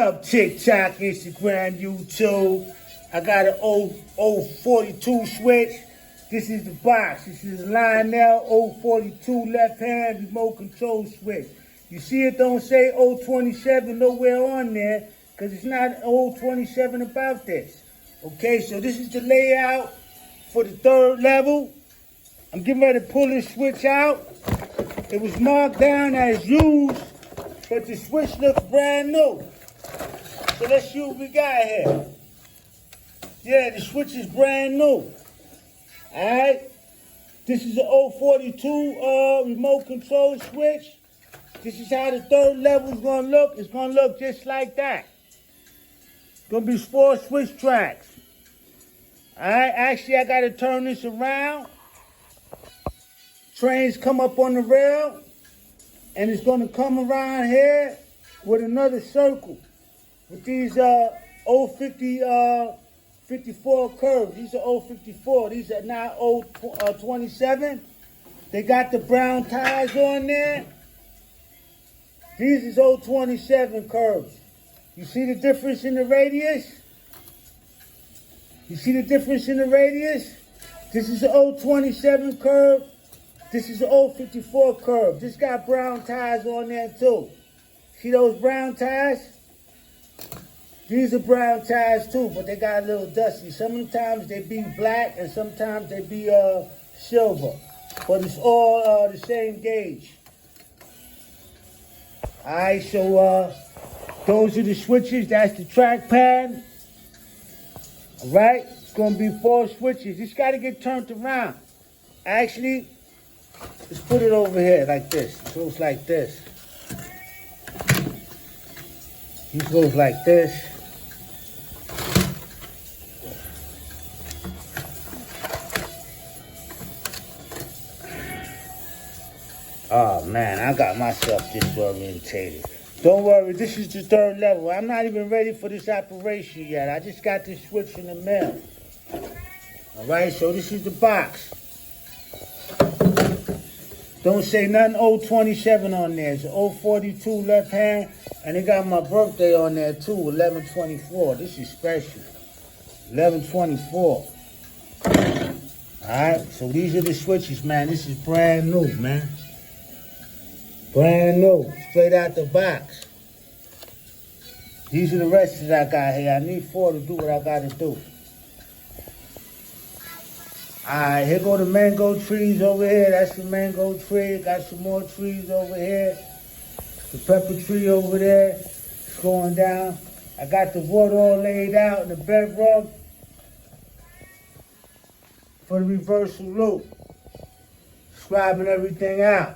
Up TikTok, Instagram, YouTube. I got an old 42 switch. This is the box. This is Lionel 042 left hand remote control switch. You see it don't say 027 nowhere on there because it's not 027 about this. Okay, so this is the layout for the third level. I'm getting ready to pull this switch out. It was marked down as used, but the switch looks brand new. So let's see what we got here. Yeah, the switch is brand new. Alright? This is an 042 remote control switch. This is how the third level is going to look. It's going to look just like that. It's going to be 4 switch tracks. Alright? Actually, I got to turn this around. Trains come up on the rail. And it's going to come around here with another circle. With these 54 curves. These are 054. These are not 027. They got the brown ties on there. These is 027 curves. You see the difference in the radius? You see the difference in the radius? This is a 027 curve. This is a 054 curve. This got brown ties on there too. See those brown ties? These are brown ties too, but they got a little dusty. Sometimes they be black and sometimes they be silver. But it's all the same gauge. Alright, so those are the switches. That's the trackpad. Alright, it's gonna be 4 switches. This gotta get turned around. Actually, let's put it over here like this. It goes like this. This goes like this. Oh man, I got myself disorientated. Don't worry, this is the third level. I'm not even ready for this operation yet. I just got this switch in the mail. Alright, so this is the box. Don't say nothing 027 on there. It's 042 left hand. And they got my birthday on there too, 11/24. This is special. 11/24. Alright, so these are the switches, man. This is brand new, man. Brand new, straight out the box. These are the rest that I got here. I need 4 to do what I got to do. Alright, here go the mango trees over here. That's the mango tree. Got some more trees over here. The pepper tree over there. It's going down. I got the wood all laid out in the bedrock for the reversal loop. Scribing everything out.